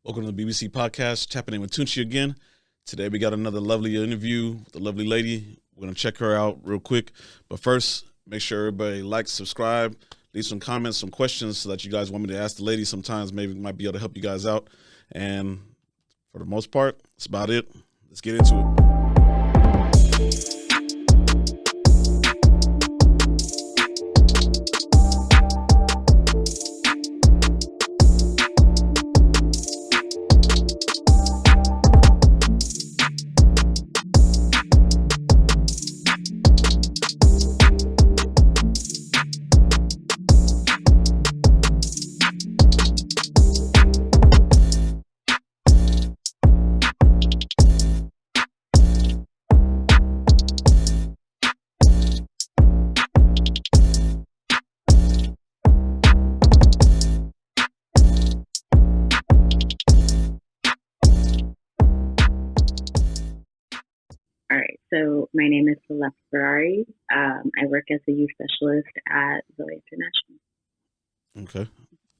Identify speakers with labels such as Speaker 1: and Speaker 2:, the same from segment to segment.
Speaker 1: Welcome to the BBC podcast, tapping in with Tunchi again. Today we got another lovely interview with a lovely lady. We're going to check her out real quick. But first, make sure everybody likes, subscribe, leave some comments, some questions so that you guys want me to ask the lady. Sometimes maybe might be able to help you guys out. And for the most part, that's about it. Let's get into it.
Speaker 2: All right, so my name is Celeste. I work as a youth specialist at Zoe International.
Speaker 1: Okay.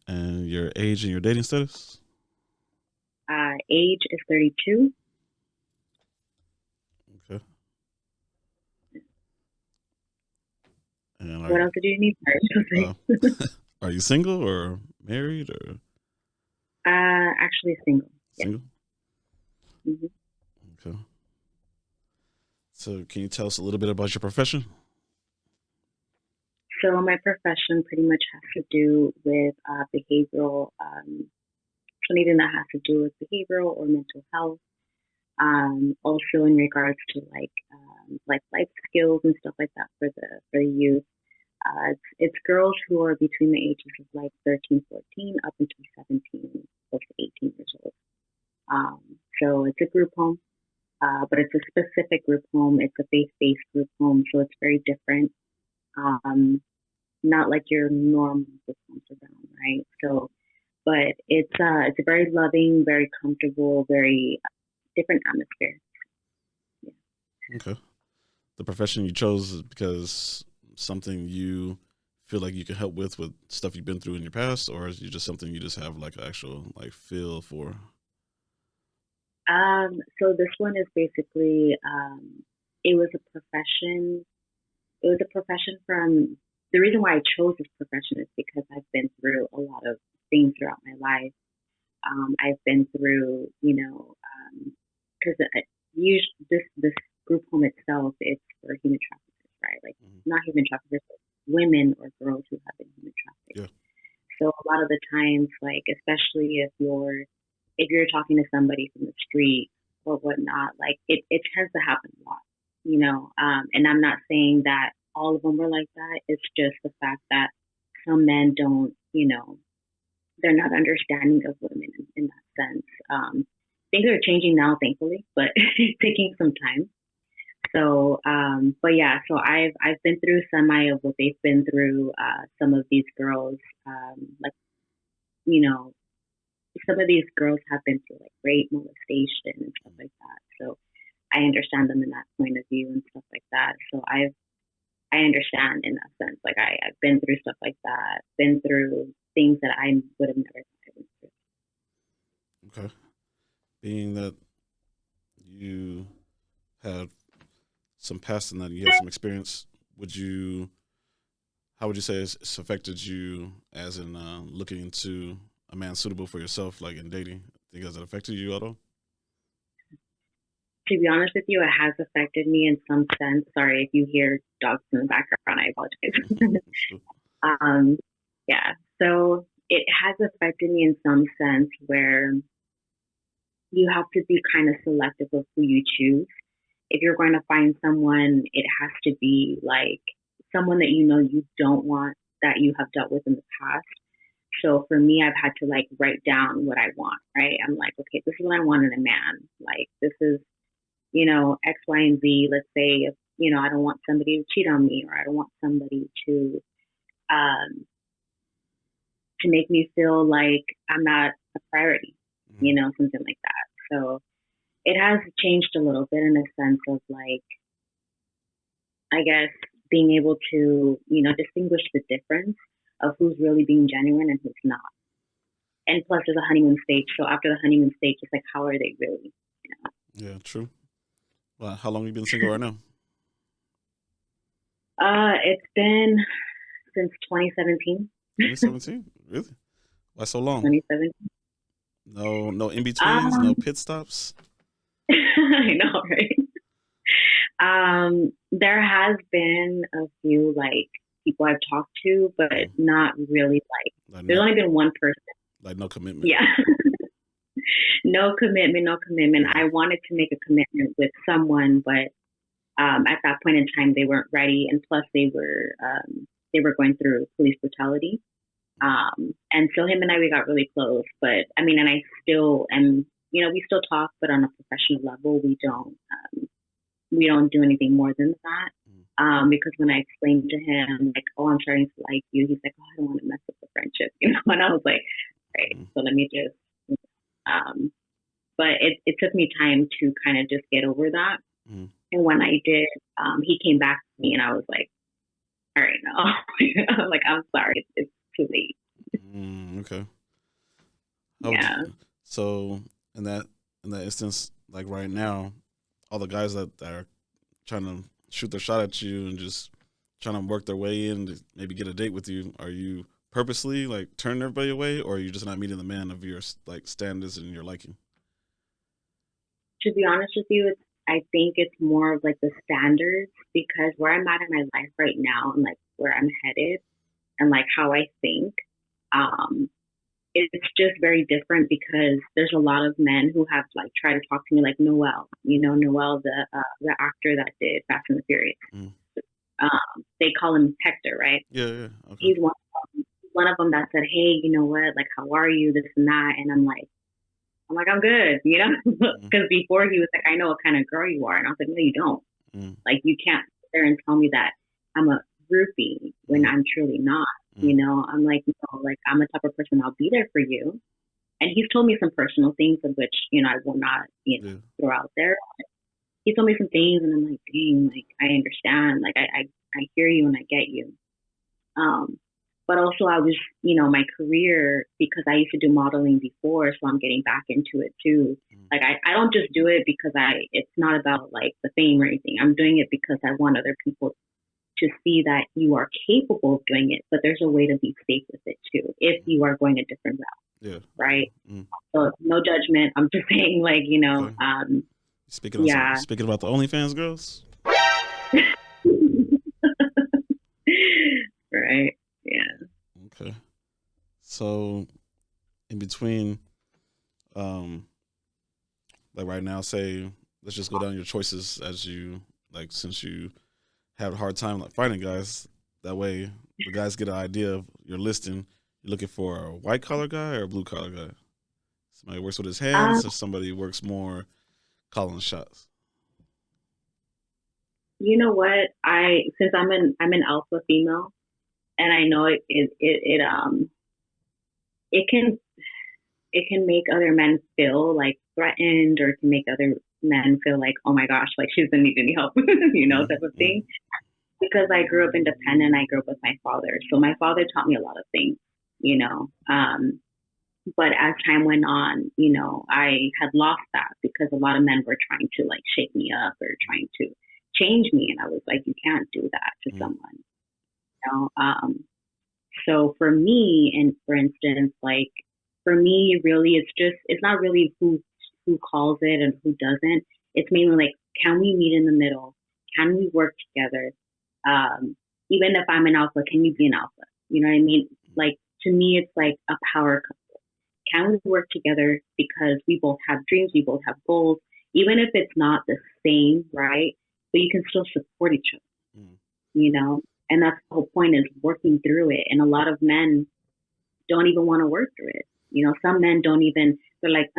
Speaker 1: And your age and your dating status?
Speaker 2: Age is 32.
Speaker 1: Okay. And
Speaker 2: What else did you need?
Speaker 1: are you single or married or?
Speaker 2: Actually single.
Speaker 1: Single?
Speaker 2: Yeah. Mm-hmm.
Speaker 1: Okay. So can you tell us a little bit about your profession?
Speaker 2: So my profession pretty much has to do with behavioral, anything that has to do with behavioral or mental health. Also in regards to like life skills and stuff like that for the youth. It's girls who are between the ages of like 13, 14 up until 17, close to 18 years old. So it's a group home. But it's a specific group home. It's a faith-based group home, so it's very different. Not like your normal group homes around, right? So, but it's a very loving, very comfortable, very different atmosphere.
Speaker 1: Yeah. Okay. The profession you chose is because something you feel like you can help with stuff you've been through in your past, or is it just something you just have like an actual like feel for?
Speaker 2: So this one is basically, it was a profession. It was a profession from, the reason why I chose this profession is because I've been through a lot of things throughout my life. I've been through, because this group home itself, it's for human traffickers, right? Like not human traffickers, but women or girls who have been human trafficked.
Speaker 1: Yeah.
Speaker 2: So a lot of the times, like especially if you're talking to somebody from the street or whatnot, like it tends to happen a lot, and I'm not saying that all of them were like that. It's just the fact that some men don't, they're not understanding of women in that sense. Things are changing now, thankfully, but it's taking some time. So, but yeah, so I've been through semi of what they've been through. Some of these girls, like, some of these girls have been through like rape, molestation, and stuff like that. So I understand them in that point of view and stuff like that. So I understand in that sense. Like I've been through stuff like that, been through things that I would have never thought I went through.
Speaker 1: Okay. Being that you had some past and that you had some experience, how would you say it's affected you as in looking into a man suitable for yourself, like in dating? Has it affected you at all?
Speaker 2: To be honest with you, it has affected me in some sense. Sorry if you hear dogs in the background. I apologize. Yeah. So it has affected me in some sense where you have to be kind of selective of who you choose. If you're going to find someone, it has to be like someone that you don't want, that you have dealt with in the past. So for me, I've had to like write down what I want, right? I'm like, okay, this is what I want in a man. Like this is, X, Y, and Z. Let's say if, I don't want somebody to cheat on me, or I don't want somebody to make me feel like I'm not a priority, something like that. So it has changed a little bit in a sense of like, I guess, being able to, distinguish the difference of who's really being genuine and who's not. and plus there's a honeymoon stage. So after the honeymoon stage, it's like, how are they really? You know?
Speaker 1: Yeah, true. Well, how long have you been single right now?
Speaker 2: It's been since 2017.
Speaker 1: 2017? Really? Why so long?
Speaker 2: 2017.
Speaker 1: No in betweens, no
Speaker 2: Um,
Speaker 1: pit stops.
Speaker 2: I know, right? There has been a few like people I've talked to, but
Speaker 1: Mm.
Speaker 2: not really like.
Speaker 1: Like
Speaker 2: There's
Speaker 1: no,
Speaker 2: only been one person.
Speaker 1: like no commitment.
Speaker 2: Yeah, no commitment, no commitment.
Speaker 1: Yeah.
Speaker 2: I wanted to make a commitment with someone, but at that point in time, they weren't ready, and plus they were going through police brutality. And so him and I we got really close, but I mean, and I still am. You know, we still talk, but on a professional level, we don't do anything more than that.
Speaker 1: Mm.
Speaker 2: Because when I explained to him, like, oh, I'm starting to like you, he's like, oh, I don't want to mess up the friendship, you know. And I was like, right,
Speaker 1: Mm.
Speaker 2: so let me just. Um, but it took me time to kind of just get over that.
Speaker 1: Mm.
Speaker 2: And when I did, he came back to me, and I was like, all right, no, like, I'm sorry, it's too late.
Speaker 1: Okay. How would you,
Speaker 2: Yeah.
Speaker 1: so in that in that instance, like right now, all the guys that are trying to shoot their shot at you and just trying to work their way in to maybe get a date with you, are you purposely like turning everybody away, or are you just not meeting the man of your like standards and your liking?
Speaker 2: To be honest with you, I think it's more of like the standards because where I'm at in my life right now and like where I'm headed and like how I think, um, it's just very different because there's a lot of men who have like tried to talk to me like Noel, you know, Noel, the actor that did Fast and the Furious.
Speaker 1: Mm.
Speaker 2: They call him Hector, right?
Speaker 1: Yeah, yeah, okay.
Speaker 2: He's one of them that said, hey, you know what, like how are you, this and that, and I'm like, I'm good, you know,
Speaker 1: Mm.
Speaker 2: because before he was like, I know what kind of girl you are, and I was like, no, you don't.
Speaker 1: Mm.
Speaker 2: Like, you can't sit there and tell me that I'm a groupie when
Speaker 1: Mm.
Speaker 2: I'm truly not.
Speaker 1: Mm.
Speaker 2: You know, I'm like, you know, like I'm the type of person I'll be there for you. And he's told me some personal things of which, you know, I will not, you know,
Speaker 1: Yeah.
Speaker 2: throw out there. He told me some things and I'm like, dang, like I understand. Like I hear you and I get you. Um, but also I was, you know, my career, because I used to do modeling before, so I'm getting back into it too.
Speaker 1: Mm.
Speaker 2: Like I don't just do it because it's not about like the fame or anything. I'm doing it because I want other people to see that you are capable of doing it, but there's a way to be safe with it too if you are going a different route,
Speaker 1: Yeah.
Speaker 2: right?
Speaker 1: Mm.
Speaker 2: So no judgment. I'm just saying, like, you know,
Speaker 1: Okay.
Speaker 2: yeah.
Speaker 1: Speaking about the OnlyFans girls.
Speaker 2: Right. Yeah.
Speaker 1: Okay. So in between, um, like right now, say let's just go down your choices as you like since you have a hard time like finding guys. That way, the guys get an idea of your listing. You're looking for a white collar guy or a blue collar guy. Somebody who works with his
Speaker 2: Um,
Speaker 1: hands, or somebody who works more calling shots.
Speaker 2: you know what? Since I'm an alpha female, and I know it can make other men feel like threatened, or it can make other men feel like, oh my gosh, like she doesn't need any help, you know, type of
Speaker 1: Mm-hmm.
Speaker 2: thing. Because I grew up independent, I grew up with my father, so my father taught me a lot of things, you know. But as time went on, you know, I had lost that because a lot of men were trying to like shake me up or trying to change me, and I was like, you can't do that to
Speaker 1: Mm-hmm.
Speaker 2: someone, you know. So for me, and for instance, like for me, really, it's not really who calls it and who doesn't. It's mainly like, can we meet in the middle? Can we work together? Um, Even if I'm an alpha, can you be an alpha? You know what I mean? Like to me, it's like a power couple. Can we work together because we both have dreams, we both have goals, even if it's not the same, right? But you can still support each other,
Speaker 1: Mm-hmm.
Speaker 2: you know? And that's the whole point, is working through it. And a lot of men don't even want to work through it. You know, some men don't even, they're like,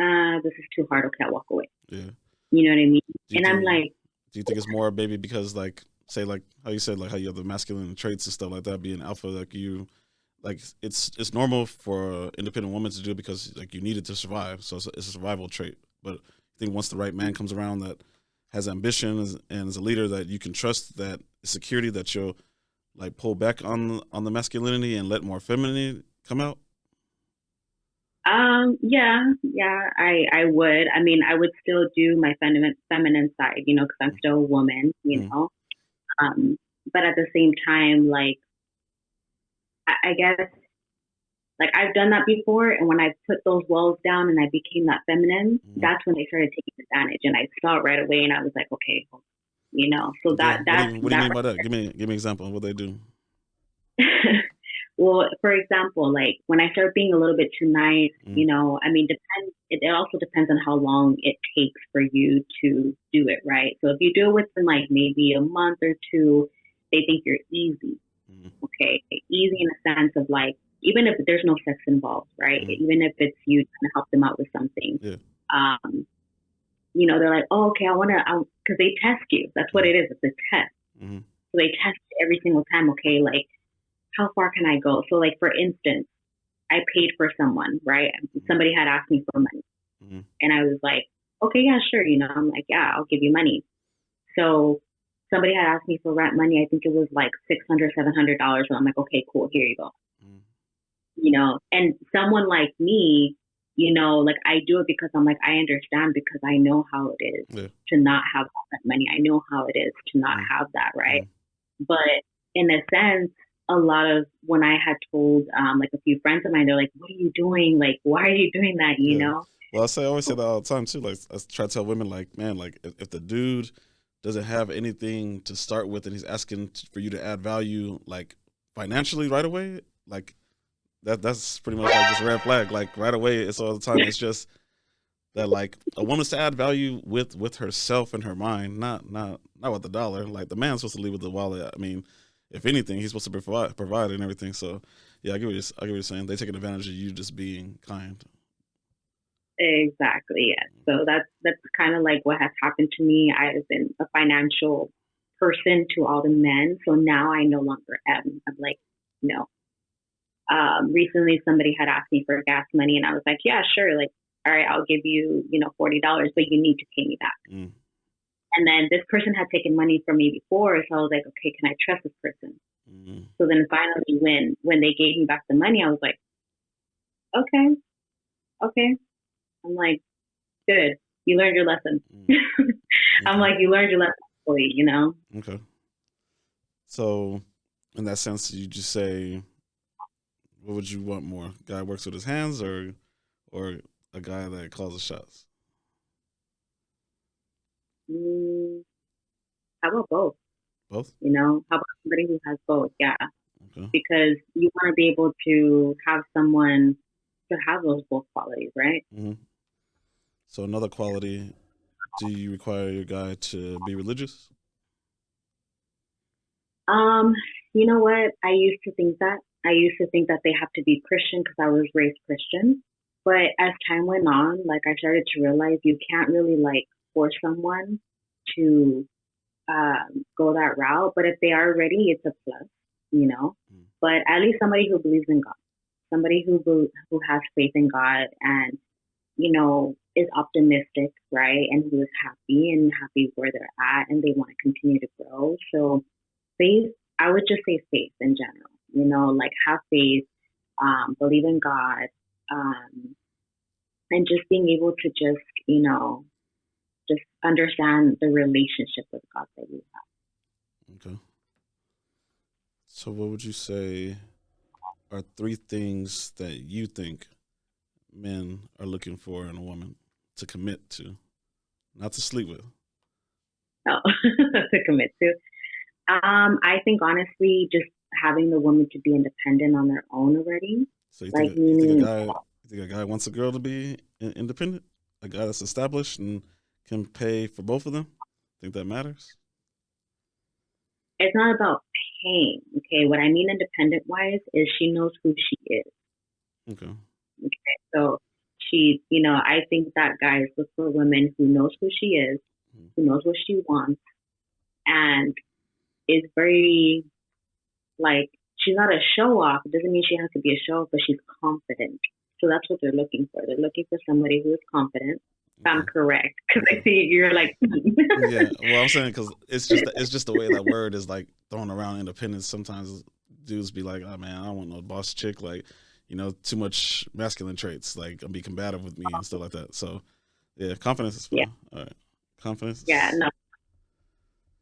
Speaker 2: this is too hard. Okay, I'll walk away.
Speaker 1: Yeah.
Speaker 2: You know what I mean?
Speaker 1: Do you
Speaker 2: And I'm
Speaker 1: think
Speaker 2: like,
Speaker 1: do you think it's more maybe because like say like how you said like how you have the masculine traits and stuff like that being alpha like you like it's normal for an independent woman to do it because like you need it to survive, so it's a survival trait. But I think once the right man comes around that has ambition and is a leader that you can trust, that security, that you'll like pull back on the masculinity and let more femininity come out.
Speaker 2: Yeah, I would. I mean, I would still do my feminine side, because I'm still a woman,
Speaker 1: Mm,
Speaker 2: Um, but at the same time, like, I guess, like, I've done that before, and when I put those walls down and I became that feminine,
Speaker 1: mm.
Speaker 2: that's when they started taking advantage, and I saw it right away, and I was like, okay, so
Speaker 1: Okay, what do you
Speaker 2: that
Speaker 1: mean by that? Give me an example of what they do.
Speaker 2: well, for example, like when I start being a little bit too nice,
Speaker 1: Mm,
Speaker 2: I mean, it also depends on how long it takes for you to do it, right? So if you do it within like maybe a month or two, they think you're easy,
Speaker 1: mm,
Speaker 2: okay? Easy in a sense of like, even if there's no sex involved, right?
Speaker 1: mm.
Speaker 2: Even if it's you trying to help them out with something,
Speaker 1: Yeah.
Speaker 2: um, they're like, oh, okay, because they test you. That's what
Speaker 1: Mm,
Speaker 2: it is. It's a test.
Speaker 1: mm,
Speaker 2: So they test every single time, okay, like, how far can I go? So, like, for instance, I paid for someone, right?
Speaker 1: mm,
Speaker 2: Somebody had asked me for money.
Speaker 1: mm,
Speaker 2: And I was like, okay, yeah, sure. I'm like, yeah, I'll give you money. So somebody had asked me for rent money. I think it was like $600, $700. And I'm like, okay, cool. Here you go.
Speaker 1: mm.
Speaker 2: And someone like me, like I do it because I'm like, I understand because I know how it is
Speaker 1: Yeah.
Speaker 2: to not have all that money. I know how it is to not
Speaker 1: Mm,
Speaker 2: have that, right?
Speaker 1: mm.
Speaker 2: But in a sense, a lot of when I had told like a few friends of mine, they're like, "What are you doing? Like, why are you doing that?"
Speaker 1: Yeah. Well, I always say that all the time too. Like I try to tell women, like, man, like if the dude doesn't have anything to start with, and he's asking for you to add value, like financially right away, like that's pretty much like just a red flag. Like right away, it's all the time. It's just that like a woman's to add value with herself and her mind, not with the dollar. Like the man's supposed to lead with the wallet. I mean, if anything, he's supposed to provide and everything. So yeah, I get what you're saying. They taking advantage of you just being kind.
Speaker 2: Exactly. Yes. So that's kind of like what has happened to me. I've been a financial person to all the men, so now I no longer am. I'm like, no. Recently, somebody had asked me for gas money, and I was like, yeah, sure. Like, all right, I'll give you, $40, but you need to pay me back.
Speaker 1: Mm,
Speaker 2: And then this person had taken money from me before, so I was like, okay, can I trust this person?
Speaker 1: mm,
Speaker 2: So then finally, when they gave me back the money, I was like, okay, okay. I'm like, good. You learned your lesson.
Speaker 1: mm.
Speaker 2: I'm
Speaker 1: Okay,
Speaker 2: like, you learned your lesson, fully.
Speaker 1: okay. So in that sense, you just say, what would you want more? Guy works with his hands, or a guy that calls the shots?
Speaker 2: Mm, how about both?
Speaker 1: Both.
Speaker 2: How about somebody who has both? Yeah,
Speaker 1: Okay.
Speaker 2: because you want to be able to have someone to have those both qualities, right?
Speaker 1: Hmm. So another quality: do you require your guy to be religious?
Speaker 2: Um, you know what? I used to think that. I used to think that they have to be Christian because I was raised Christian. But as time went on, like I started to realize you can't really like force someone to go that route. But if they are ready, it's a plus, you know.
Speaker 1: Mm,
Speaker 2: But at least somebody who believes in God, somebody who has faith in God, and is optimistic, right? And who is happy where they're at, and they want to continue to grow. So faith, I would just say faith in general. Like have faith, believe in God, um, and just being able to just understand the relationship with God that you
Speaker 1: okay. So what would you say are three things that you think men are looking for in a woman to commit to, not to sleep with?
Speaker 2: have to commit to. I think honestly, just having the woman to be independent on their own already,
Speaker 1: So you
Speaker 2: like
Speaker 1: think
Speaker 2: meaning
Speaker 1: you think a guy wants a girl to be independent, a guy that's established and can pay for both of them? Think that matters?
Speaker 2: it's not about paying. Okay, what I mean independent wise is she knows who she is.
Speaker 1: Okay.
Speaker 2: Okay, so I think that guys look for women who knows who she is,
Speaker 1: Mm,
Speaker 2: who knows what she wants, and is very like she's not a show off. It doesn't mean she has to be a show off, but she's confident. So that's what they're looking for. They're looking for somebody who is confident. If I'm
Speaker 1: okay.
Speaker 2: correct, because I
Speaker 1: Okay.
Speaker 2: see you're like,
Speaker 1: Yeah. Well, I'm saying because it's just the way that word is like thrown around independence. Sometimes dudes be like, "Oh man, I don't want no boss chick." Like, too much masculine traits, like be combative with me and stuff like that. So yeah, confidence is
Speaker 2: Yeah.
Speaker 1: fine. All right, confidence.
Speaker 2: Yeah. No.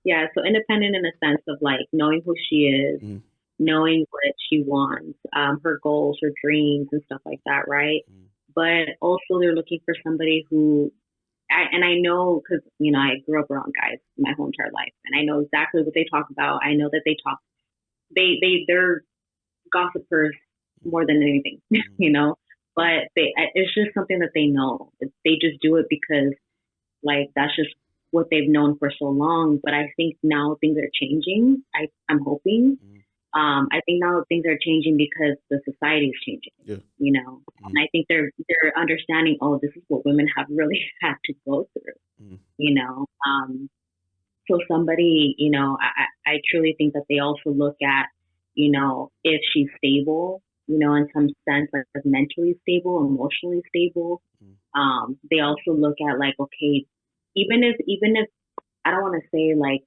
Speaker 2: Yeah. So independent in the sense of like knowing who she is,
Speaker 1: Mm-hmm.
Speaker 2: knowing what she wants, her goals, her dreams, and stuff like that, right? But also, they're looking for somebody who, and I know because I grew up around guys my whole entire life, and I know exactly what they talk about. I know that they're gossipers more than anything, But it's just something that they know. They just do it because like that's just what they've known for so long. But I think now things are changing. I'm hoping. I think now things are changing because the society is changing.
Speaker 1: Yeah.
Speaker 2: And I think they're understanding. Oh, this is what women have really had to go through. So somebody, I truly think that they also look at, if she's stable, in some sense, like mentally stable, emotionally stable. They also look at like, okay, even if I don't want to say like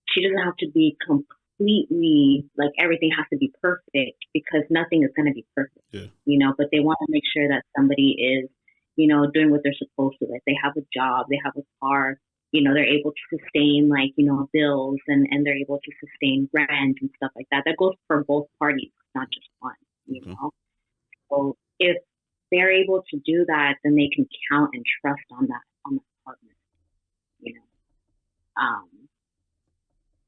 Speaker 2: she doesn't have to be completely like everything has to be perfect because nothing is going to be perfect, but they want to make sure that somebody is, doing what they're supposed to. Like they have a job, they have a car, they're able to sustain like, bills and they're able to sustain rent and stuff like that. That goes for both parties, not just one, So if they're able to do that, then they can count and trust on that partner, Um,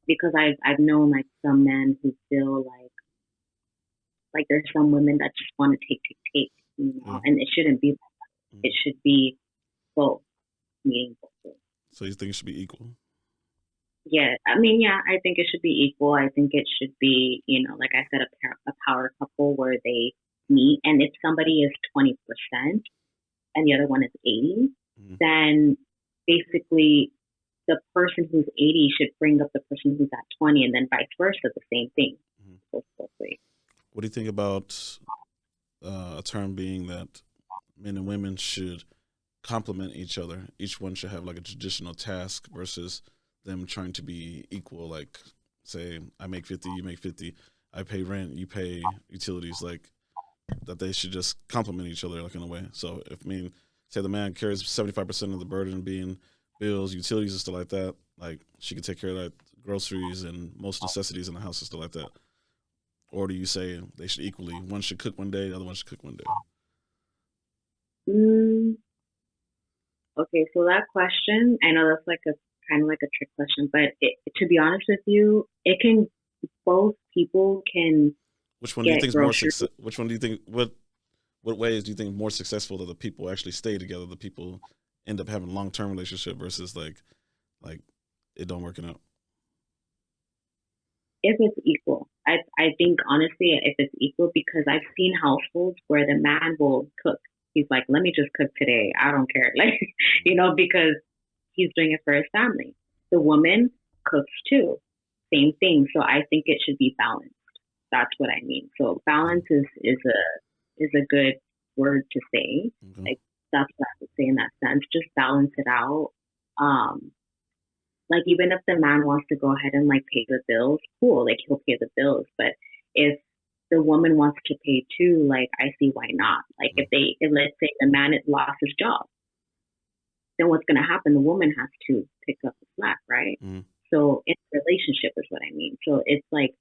Speaker 2: because I've known like some men who feel like there's some women that just want to take, and it shouldn't be like that. It should be both, meaning both.
Speaker 1: So you think it should be equal?
Speaker 2: Yeah, I mean, yeah, I think it should be equal. I think it should be, like I said, a power couple where they meet, and if somebody is 20% and the other one is 80, then basically the person who's 80 should bring up the person who's at 20, and then vice versa, the same thing.
Speaker 1: What do you think about a term being that men and women should complement each other? Each one should have like a traditional task versus them trying to be equal. Like, say, I make 50, you make 50. I pay rent, you pay utilities. Like that, they should just complement each other, like in a way. So, say the man carries 75% of the burden, being bills, utilities, and stuff like that. Like she could take care of like groceries and most necessities in the house and stuff like that. Or do you say they should equally? One should cook one day, the other one should cook one day.
Speaker 2: Okay, so that question, I know that's like a kind of like a trick question, but to be honest with you, both people can.
Speaker 1: Which one do you think is more successful? Which one do you think? What ways do you think more successful that the people actually stay together? The people end up having a long-term relationship versus like it don't working out.
Speaker 2: If it's equal, I think honestly, if it's equal, because I've seen households where the man will cook. He's like, let me just cook today. I don't care. Like, because he's doing it for his family. The woman cooks too. Same thing. So I think it should be balanced. That's what I mean. So balance is a good word to say.
Speaker 1: Mm-hmm.
Speaker 2: Like that's what I would say in that sense. Just balance it out. Like even if the man wants to go ahead and like pay the bills, cool. Like he'll pay the bills. But if the woman wants to pay too, like I see why not. Like if let's say the man lost his job, then what's going to happen? The woman has to pick up the slack, right? So it's a relationship is what I mean. So it's like,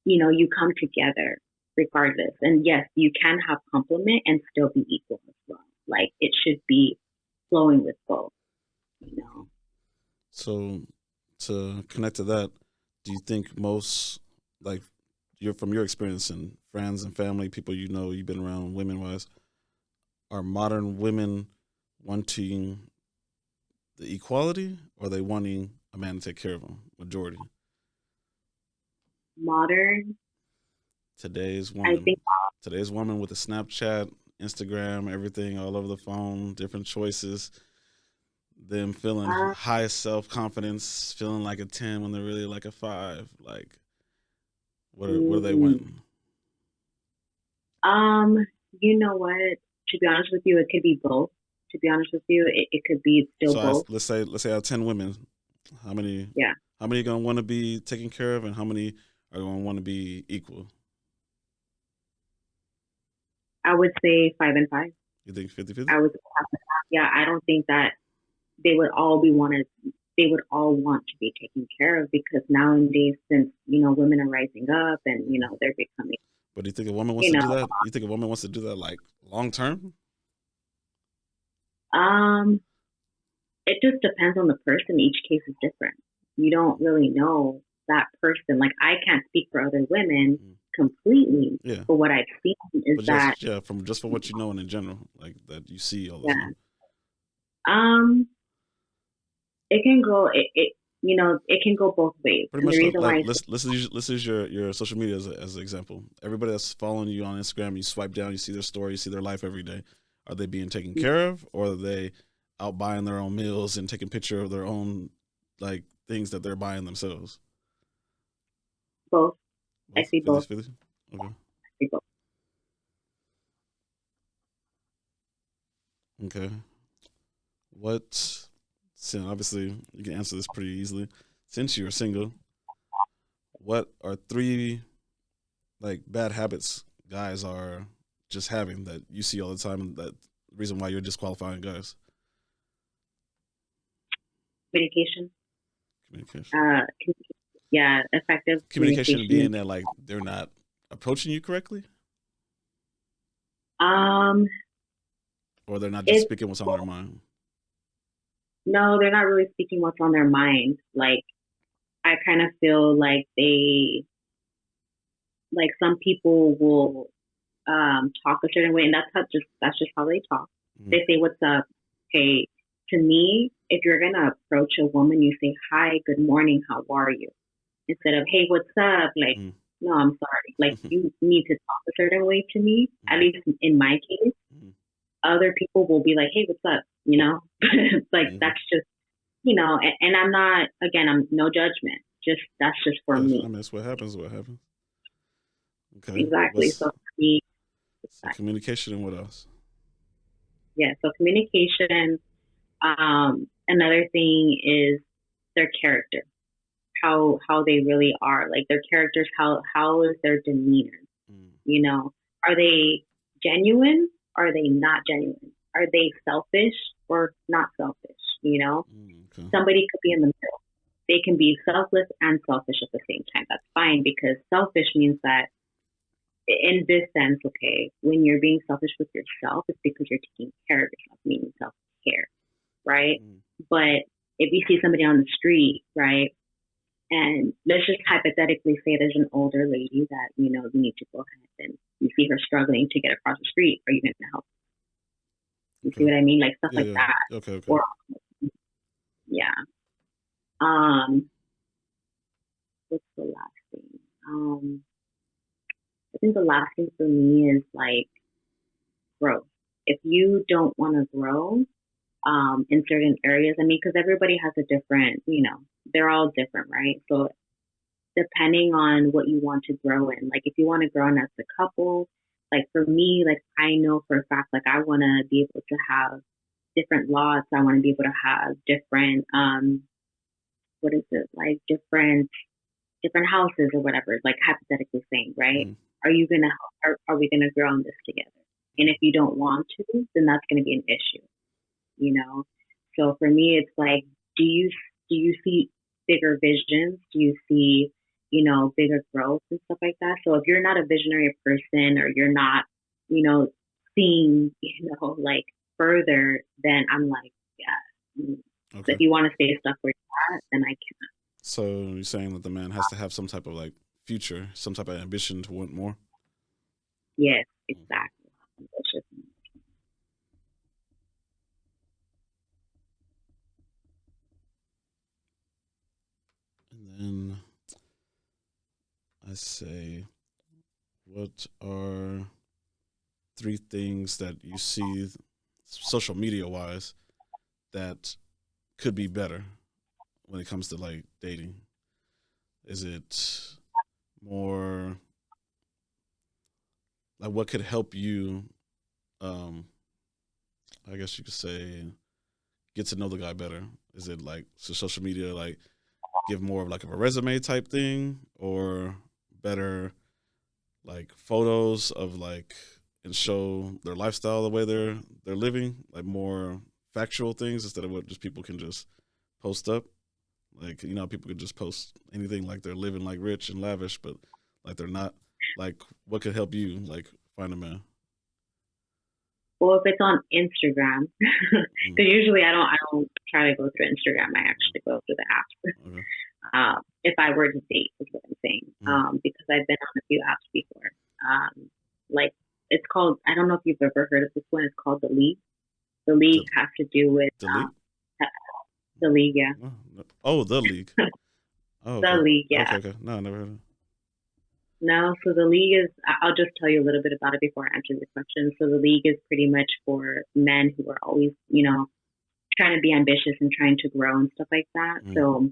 Speaker 2: you come together regardless. And yes, you can have complement and still be equal as well. Like it should be flowing with both,
Speaker 1: So to connect to that, do you think most, like from your experience and friends and family, people you've been around women wise, are modern women wanting the equality, or are they wanting a man to take care of them? Majority.
Speaker 2: Modern.
Speaker 1: Today's woman.
Speaker 2: I think
Speaker 1: today's woman with the Snapchat, Instagram, everything all over the phone, different choices. Them feeling high self confidence, feeling like a 10 when they're really like a 5. Like, what are they wanting?
Speaker 2: You know what? To be honest with you, it could be both. To be honest with you, it could be still both.
Speaker 1: Let's say out of 10 women, how many?
Speaker 2: Yeah.
Speaker 1: How many are gonna want to be taken care of, and how many are gonna want to be equal?
Speaker 2: I would say 5 and 5.
Speaker 1: You think 50-50?
Speaker 2: I would, yeah, I don't think that they would all be wanted. They would all want to be taken care of because nowadays, since women are rising up and they're becoming,
Speaker 1: But do you think a woman wants
Speaker 2: you
Speaker 1: to do
Speaker 2: know,
Speaker 1: that? You think a woman wants to do that like long term?
Speaker 2: um, it just depends on the person. Each case is different. You don't really know that person. Like I can't speak for other women
Speaker 1: Mm.
Speaker 2: completely,
Speaker 1: Yeah,
Speaker 2: but what I've seen is
Speaker 1: but
Speaker 2: that
Speaker 1: from what you know and in general, like that you see all the
Speaker 2: yeah,
Speaker 1: time.
Speaker 2: um, it can go it can go both ways,
Speaker 1: Pretty
Speaker 2: and the
Speaker 1: much
Speaker 2: reason
Speaker 1: like
Speaker 2: why
Speaker 1: let's use your social media as an example. Everybody that's following you on Instagram, you swipe down, you see their story, you see their life every day. Are they being taken care of, or are they out buying their own meals and taking picture of their own like things that they're buying themselves?
Speaker 2: both. I
Speaker 1: Both
Speaker 2: see
Speaker 1: 50
Speaker 2: both.
Speaker 1: 50. Okay.
Speaker 2: I see both.
Speaker 1: Okay. What? So obviously you can answer this pretty easily. Since you're single, what are three like bad habits guys are just having that you see all the time and that reason why you're disqualifying guys?
Speaker 2: Communication.
Speaker 1: Communication.
Speaker 2: Yeah, effective
Speaker 1: Communication
Speaker 2: communication.
Speaker 1: being that like they're not approaching you correctly,
Speaker 2: Um,
Speaker 1: or they're not just
Speaker 2: it's
Speaker 1: speaking what's on their mind.
Speaker 2: no, they're not really speaking what's on their mind. Like I kind of feel like some people will talk a certain way, and that's just how they talk.
Speaker 1: Mm-hmm.
Speaker 2: They say, "What's up?" Hey, to me, if you're gonna approach a woman, you say, "Hi, good morning, how are you?" Instead of, "Hey, what's up?" Like,
Speaker 1: Mm-hmm.
Speaker 2: no, I'm sorry. Like, you need to talk a certain way to me. At least in my case,
Speaker 1: Mm-hmm.
Speaker 2: other people will be like, "Hey, what's up?" Like
Speaker 1: Mm-hmm.
Speaker 2: that's just and I'm not again, I'm no judgment. Just that's just for
Speaker 1: Yes, I
Speaker 2: me.
Speaker 1: mean that's what happens. What happens? Okay.
Speaker 2: Exactly. So
Speaker 1: What's
Speaker 2: for me,
Speaker 1: so communication and what else?
Speaker 2: yeah. So communication. Another thing is their character, how they really are, like their characters, how is their demeanor?
Speaker 1: Mm.
Speaker 2: You know, are they genuine? Are they not genuine? Are they selfish or not selfish?
Speaker 1: Mm, okay.
Speaker 2: Somebody could be in the middle. They can be selfless and selfish at the same time. That's fine because selfish means that in this sense, okay, when you're being selfish with yourself, it's because you're taking care of yourself, meaning self care, right?
Speaker 1: Mm.
Speaker 2: But if you see somebody on the street, right, and let's just hypothetically say there's an older lady that you need to go ahead and you see her struggling to get across the street, are you going to help? You see
Speaker 1: Okay.
Speaker 2: what I mean? Like stuff
Speaker 1: Yeah.
Speaker 2: like
Speaker 1: Yeah.
Speaker 2: that.
Speaker 1: Okay. Okay.
Speaker 2: Or yeah. Um, what's the last thing? I think the last thing for me is like growth. If you don't want to grow in certain areas, I mean, because everybody has a different, they're all different, right? So depending on what you want to grow in, like if you want to grow in as a couple, like for me, like I know for a fact, like I want to be able to have different lots. I want to be able to have different, what is it, like different houses or whatever, like hypothetically saying, right?
Speaker 1: Mm.
Speaker 2: Are you gonna are we gonna grow on this together? And if you don't want to, then that's gonna be an issue, you know? So for me it's like, do you see bigger visions? Do you see, bigger growth and stuff like that? So if you're not a visionary person or you're not, you know, seeing, like further, then I'm like, yeah. If
Speaker 1: Okay.
Speaker 2: you want to stay stuck where you're at, then I can.
Speaker 1: So you're saying that the man has to have some type of like future, some type of ambition to want more.
Speaker 2: Yes,
Speaker 1: Okay.
Speaker 2: exactly. That's just
Speaker 1: And then I say, what are three things that you see social media wise that could be better when it comes to like dating? Is it more like what could help you? Um, I guess you could say get to know the guy better. Is it like so social media like give more of like a resume type thing or better like photos of like and show their lifestyle the way they're living, like more factual things instead of what just people can just post up. Like, people could just post anything like they're living like rich and lavish, but like they're not. Like, what could help you like find a man?
Speaker 2: Well, if it's on Instagram,
Speaker 1: Mm,
Speaker 2: because usually I don't try to go through Instagram. I actually go through the apps.
Speaker 1: okay.
Speaker 2: If I were to date, is what I'm saying.
Speaker 1: Mm,
Speaker 2: Because I've been on a few apps before. Like it's called. I don't know if you've ever heard of this one. It's called the League. The League
Speaker 1: De-
Speaker 2: has to do with
Speaker 1: delete.
Speaker 2: the League. Yeah,
Speaker 1: Oh, no. Oh, the league. Oh,
Speaker 2: the
Speaker 1: okay.
Speaker 2: League.
Speaker 1: Okay,
Speaker 2: Yeah.
Speaker 1: okay. No, I never heard of it.
Speaker 2: No, so the league is, I'll just tell you a little bit about it before I answer the question. So the league is pretty much for men who are always, trying to be ambitious and trying to grow and stuff like that.
Speaker 1: Mm.
Speaker 2: So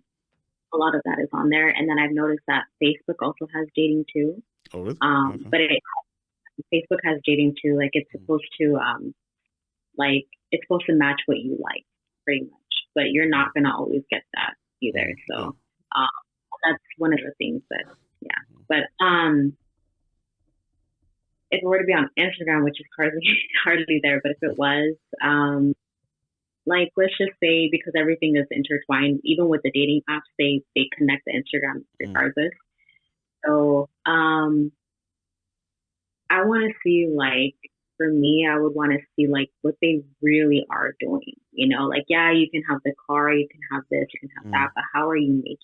Speaker 2: a lot of that is on there. And then I've noticed that Facebook also has dating too.
Speaker 1: Oh, really? Okay.
Speaker 2: But Facebook has dating too. Like
Speaker 1: Mm.
Speaker 2: it's supposed to match what you like pretty much, but you're
Speaker 1: Mm.
Speaker 2: not going to always get that either.
Speaker 1: Yeah.
Speaker 2: So, um, that's one of the things that, yeah.
Speaker 1: Mm.
Speaker 2: But, if it were to be on Instagram, which is hardly hardly there, but if it was, like let's just say because everything is intertwined, even with the dating apps, they connect the Instagram
Speaker 1: Mm.
Speaker 2: regardless. So I want to see like for me, I would want to see like what they really are doing. Like yeah, you can have the car, you can have this, you can have
Speaker 1: Mm.
Speaker 2: that, but how are you making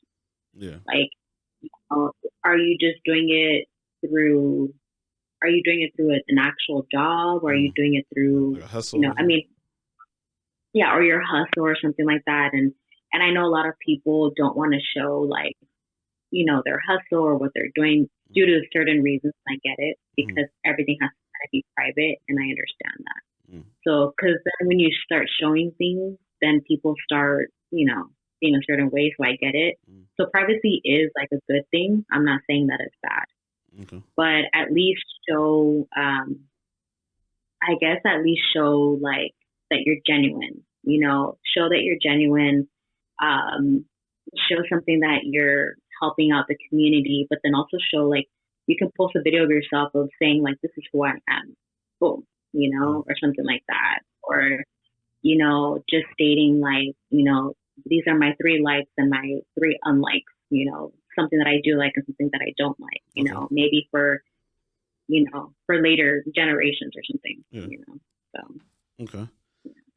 Speaker 1: Yeah.
Speaker 2: like? Are you just doing it through? Are you doing it through an actual job, or are you
Speaker 1: Mm.
Speaker 2: doing it through,
Speaker 1: Like a hustle or
Speaker 2: I
Speaker 1: something?
Speaker 2: mean, yeah, or your hustle or something like that. And I know a lot of people don't want to show like, their hustle or what they're doing due to certain reasons. I get it
Speaker 1: Mm.
Speaker 2: because everything has to be private, and I understand that.
Speaker 1: Mm.
Speaker 2: So, because then when you start showing things, then people start, being a certain way. So I get it.
Speaker 1: Mm.
Speaker 2: So privacy is like a good thing. I'm not saying that it's bad,
Speaker 1: Okay.
Speaker 2: but at least show, I guess at least show like that you're genuine, show that you're genuine, um, show something that you're helping out the community, but then also show like you can post a video of yourself of saying like, this is who I am, boom,
Speaker 1: Mm.
Speaker 2: or something like that. Or, just stating like, these are my three likes and my three unlikes, something that I do like and something that I don't like,
Speaker 1: Okay.
Speaker 2: maybe for later generations or something,
Speaker 1: Yeah.
Speaker 2: So
Speaker 1: Okay.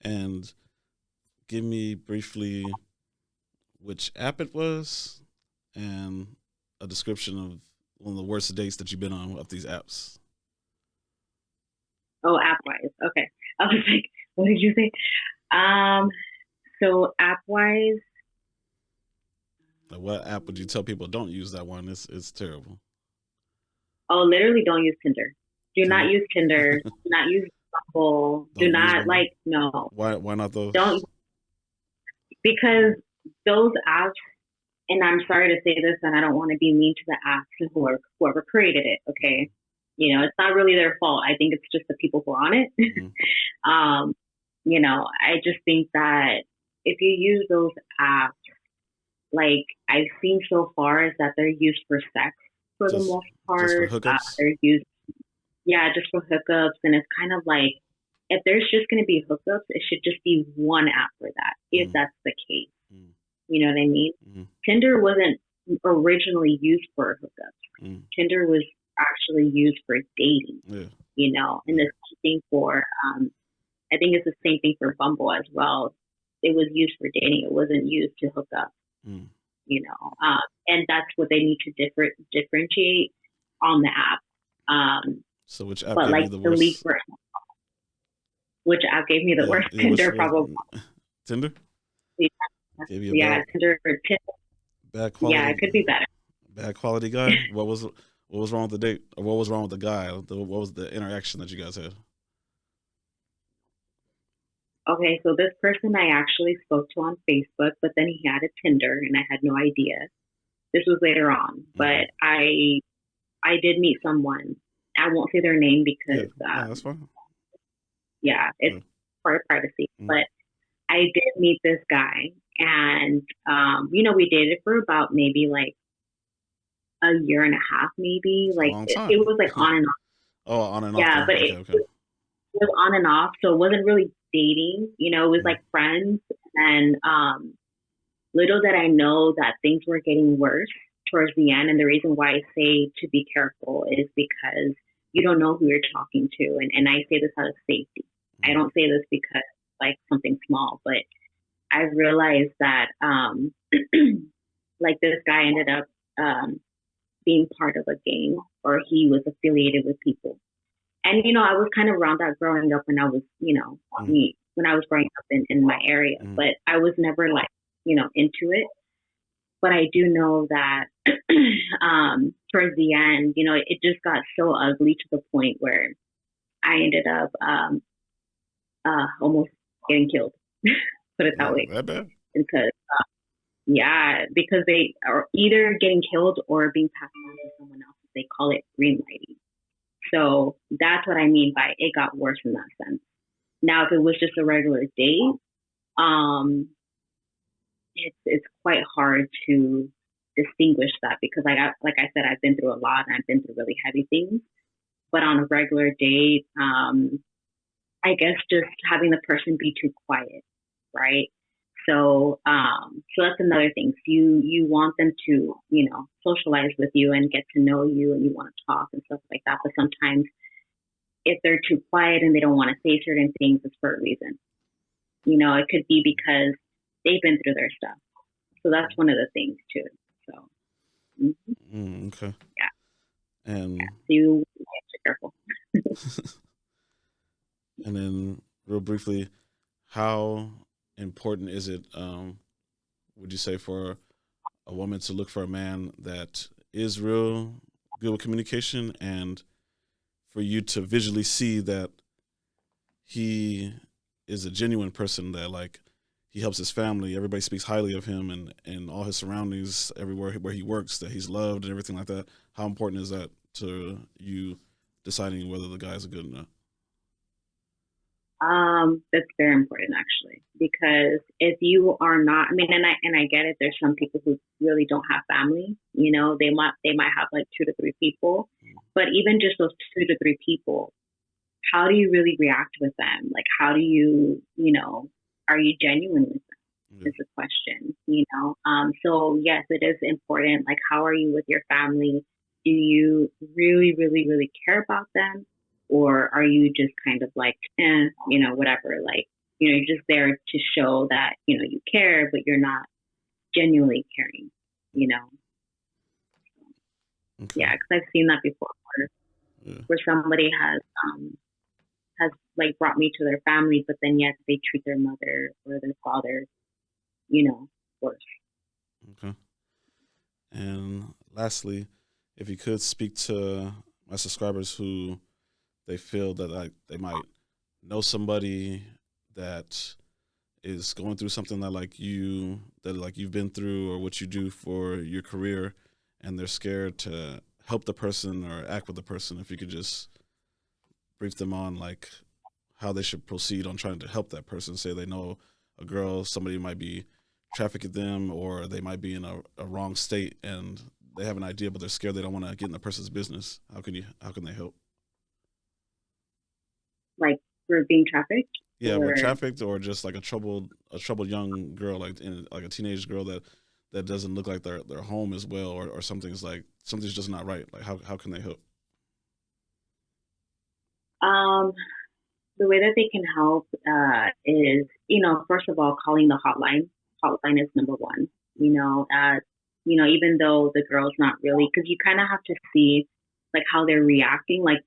Speaker 1: And give me briefly which app it was and a description of one of the worst dates that you've been on of these apps.
Speaker 2: oh, app wise, okay. I was like, what did you say? Um, so app wise,
Speaker 1: Like, what app would you tell people don't use that one? It's terrible.
Speaker 2: oh, literally don't use Tinder. Do not
Speaker 1: Tinder.
Speaker 2: use Tinder. Do not use Bumble. Do
Speaker 1: Don't use
Speaker 2: not
Speaker 1: Bumble.
Speaker 2: like no.
Speaker 1: Why not
Speaker 2: Don't
Speaker 1: those?
Speaker 2: because those apps. And I'm sorry to say this, and I don't want to be mean to the apps and whoever created it. Okay, it's not really their fault. I think it's just the people who are on it.
Speaker 1: Mm-hmm.
Speaker 2: um, I just think that if you use those apps, like I've seen so far, is that they're used for sex for the
Speaker 1: Just
Speaker 2: most
Speaker 1: just for
Speaker 2: part.
Speaker 1: hookups.
Speaker 2: They're used, yeah, just for hookups, and it's kind of like if there's just going to be hookups, it should just be one app for that, if
Speaker 1: Mm.
Speaker 2: that's the case.
Speaker 1: Mm.
Speaker 2: You know what I mean?
Speaker 1: Mm.
Speaker 2: Tinder wasn't originally used for hookups.
Speaker 1: Mm.
Speaker 2: Tinder was actually used for dating,
Speaker 1: Yeah.
Speaker 2: and the same thing for, I think it's the same thing for Bumble as well. It was used for dating. It wasn't used to hook up,
Speaker 1: Mm.
Speaker 2: and that's what they need to differentiate on the app.
Speaker 1: So which app
Speaker 2: But
Speaker 1: gave you
Speaker 2: like
Speaker 1: the
Speaker 2: the league
Speaker 1: worst?
Speaker 2: version, which app gave me the
Speaker 1: Yeah.
Speaker 2: worst?
Speaker 1: Yeah.
Speaker 2: Tinder probably.
Speaker 1: Tinder gave you a
Speaker 2: Yeah, Tinder.
Speaker 1: bad
Speaker 2: Yeah, it
Speaker 1: quality
Speaker 2: could be better.
Speaker 1: bad quality guy. What was wrong with the date? Or what was wrong with the guy? What was the interaction that you guys had?
Speaker 2: Okay, so this person I actually spoke to on Facebook, but then he had a Tinder, and I had no idea. This was later on,
Speaker 1: Okay.
Speaker 2: but I did meet someone. I won't say their name
Speaker 1: Yeah.
Speaker 2: because
Speaker 1: No, that's fine.
Speaker 2: yeah, it's
Speaker 1: Yeah.
Speaker 2: part of privacy.
Speaker 1: Mm.
Speaker 2: But I did meet this guy, and we dated for about maybe like a year and a half, maybe
Speaker 1: It's a
Speaker 2: like
Speaker 1: long
Speaker 2: it
Speaker 1: time.
Speaker 2: was like on and off.
Speaker 1: Oh, on and off
Speaker 2: Yeah,
Speaker 1: then.
Speaker 2: but
Speaker 1: Okay, okay.
Speaker 2: it was on and off, so it wasn't really dating. It was
Speaker 1: Mm,
Speaker 2: like friends. And little did I know that things were getting worse towards the end. And the reason why I say to be careful is because you don't know who you're talking to. And I say this out of safety. I
Speaker 1: mm,
Speaker 2: don't say this because like something small, but I realized that like this guy ended up being part of a gang, or he was affiliated with people. And I was kind of around that growing up when I was,
Speaker 1: mm,
Speaker 2: when I was growing up in my area,
Speaker 1: mm,
Speaker 2: but I was never like, into it. But I do know that towards the end, it just got so ugly to the point where I ended up almost getting killed. Put it that
Speaker 1: mm.
Speaker 2: way,
Speaker 1: That bad?
Speaker 2: because yeah, because they are either getting killed or being passed on to someone else. They call it green lighting. So that's what I mean by it got worse in that sense. Now, if it was just a regular day, um, it's quite hard to distinguish that, because like I said, I've been through a lot and I've been through really heavy things. But on a regular day, I guess just having the person be too quiet, right? So that's another thing. So you want them to, socialize with you and get to know you, and you want to talk and stuff like that. But sometimes if they're too quiet and they don't want to say certain things, it's for a reason. It could be because they've been through their stuff. So that's one of the things too. So
Speaker 1: Okay.
Speaker 2: yeah,
Speaker 1: And
Speaker 2: so you have to be careful.
Speaker 1: and then real briefly, how important is it, would you say, for a woman to look for a man that is real good with communication, and for you to visually see that he is a genuine person, that like he helps his family, everybody speaks highly of him, and all his surroundings, everywhere where he works, that he's loved and everything like that. How important is that to you deciding whether the guy is good or not?
Speaker 2: That's very important actually, because if you are not, I mean, and I get it. There's some people who really don't have family. They might have like 2 to 3 people, but even just those 2 to 3 people, how do you really react with them? Like, how do are you genuine with them?
Speaker 1: Yeah.
Speaker 2: Is the question. So yes, it is important. Like, how are you with your family? Do you really, really, really care about them? Or are you just kind of like, whatever, like, you're just there to show that, you care, but you're not genuinely caring, you know?
Speaker 1: Okay.
Speaker 2: Yeah, because I've seen that before,
Speaker 1: Yeah.
Speaker 2: where somebody has like brought me to their family, but then yet they treat their mother or their father, worse.
Speaker 1: Okay. And lastly, if you could speak to my subscribers who they feel that like they might know somebody that is going through something that like you've been through, or what you do for your career, and they're scared to help the person or act with the person, if you could just brief them on like how they should proceed on trying to help that person. Say they know a girl, somebody might be trafficking them, or they might be in a wrong state, and they have an idea but they're scared, they don't want to get in the person's business. How can they help?
Speaker 2: Like, for being trafficked,
Speaker 1: Yeah, we're
Speaker 2: or
Speaker 1: trafficked, or just like a troubled young girl, like a teenage girl that doesn't look like their home as well, or something's just not right. Like how can they help?
Speaker 2: um, the way that they can help is, first of all, calling the hotline. Hotline is number one. Even though the girl's not really, because you kind of have to see like how they're reacting. Like,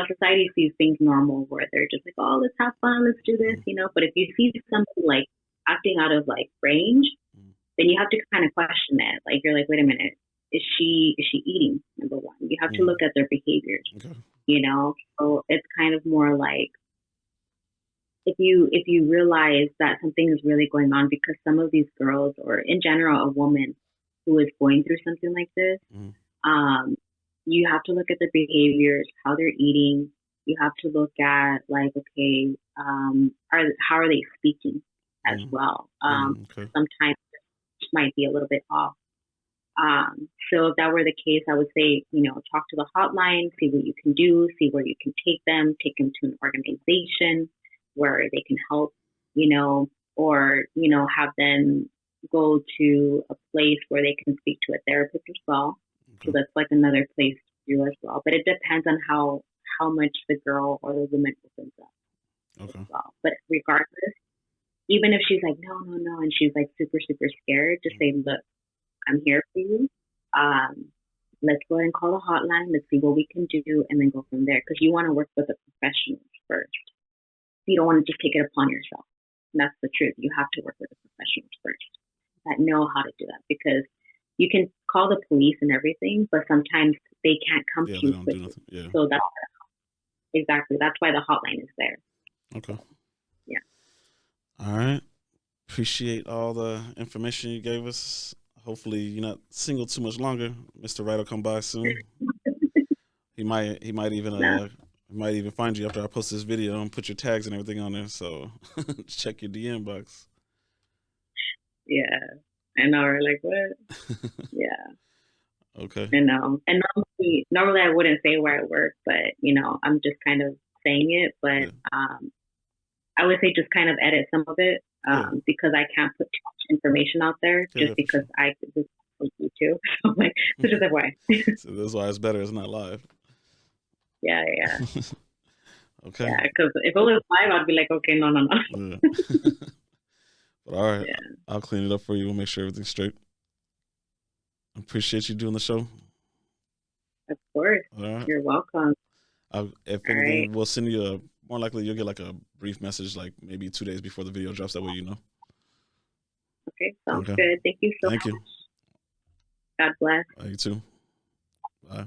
Speaker 2: society sees things normal where they're just like, oh, let's have fun, let's do this,
Speaker 1: Mm,
Speaker 2: But if you see something like acting out of like range,
Speaker 1: mm,
Speaker 2: then you have to kind of question it. Like, you're like, wait a minute, is she eating? Number one, you have to
Speaker 1: mm.
Speaker 2: look at their behaviors.
Speaker 1: Okay.
Speaker 2: So it's kind of more like, if you realize that something is really going on, because some of these girls, or in general a woman who is going through something like this,
Speaker 1: Mm,
Speaker 2: um, you have to look at their behaviors, how they're eating. You have to look at, like, okay, how are they speaking as
Speaker 1: mm,
Speaker 2: well?
Speaker 1: mm. Okay.
Speaker 2: Sometimes it might be a little bit off. So if that were the case, I would say, talk to the hotline, see what you can do, see where you can take them to an organization where they can help, or, have them go to a place where they can speak to a therapist as well. So
Speaker 1: Okay.
Speaker 2: that's like another place to do as well. But it depends on how much the girl or the woman opens up as
Speaker 1: Okay.
Speaker 2: well. But regardless, even if she's like, no, no, no, and she's like super, super scared, just say, look, I'm here for you. Um, let's go ahead and call the hotline. Let's see what we can do and then go from there. Because you want to work with the professionals first. You don't want to just take it upon yourself. And that's the truth. You have to work with the professionals first that know how to do that, because you can call the police and everything, but sometimes they can't come
Speaker 1: Yeah,
Speaker 2: to
Speaker 1: they
Speaker 2: you
Speaker 1: don't do
Speaker 2: quickly.
Speaker 1: nothing. Yeah.
Speaker 2: So that's exactly, that's why the hotline is there.
Speaker 1: Okay.
Speaker 2: Yeah.
Speaker 1: All right. Appreciate all the information you gave us. Hopefully, you're not single too much longer. Mr. Right will come by soon. He might even
Speaker 2: No,
Speaker 1: he might even find you after I post this video and put your tags and everything on there. So check your DM box.
Speaker 2: yeah. I know. We're like, what? Yeah.
Speaker 1: Okay.
Speaker 2: I know. And normally I wouldn't say where I work, but I'm just kind of saying it. But
Speaker 1: Yeah.
Speaker 2: I would say just kind of edit some of it,
Speaker 1: Yeah.
Speaker 2: because I can't put too much information out there
Speaker 1: Yeah.
Speaker 2: just
Speaker 1: Yeah. For
Speaker 2: because
Speaker 1: sure.
Speaker 2: I could just you too. So I'm like, so just FYI.
Speaker 1: So that's why it's better. It's not live.
Speaker 2: Yeah, yeah,
Speaker 1: Okay.
Speaker 2: yeah. Because if it was live, I'd be like, okay, no, no, no.
Speaker 1: Yeah. But all right,
Speaker 2: Yeah,
Speaker 1: I'll clean it up for you. We'll make sure everything's straight. I appreciate you doing the show.
Speaker 2: of course.
Speaker 1: All right.
Speaker 2: You're welcome.
Speaker 1: If
Speaker 2: All right.
Speaker 1: anything, we'll send you a more likely you'll get like a brief message like maybe 2 days before the video drops. That way you know.
Speaker 2: Okay, sounds
Speaker 1: Okay.
Speaker 2: good. Thank you so
Speaker 1: Thank you.
Speaker 2: much. God bless.
Speaker 1: You too. Bye.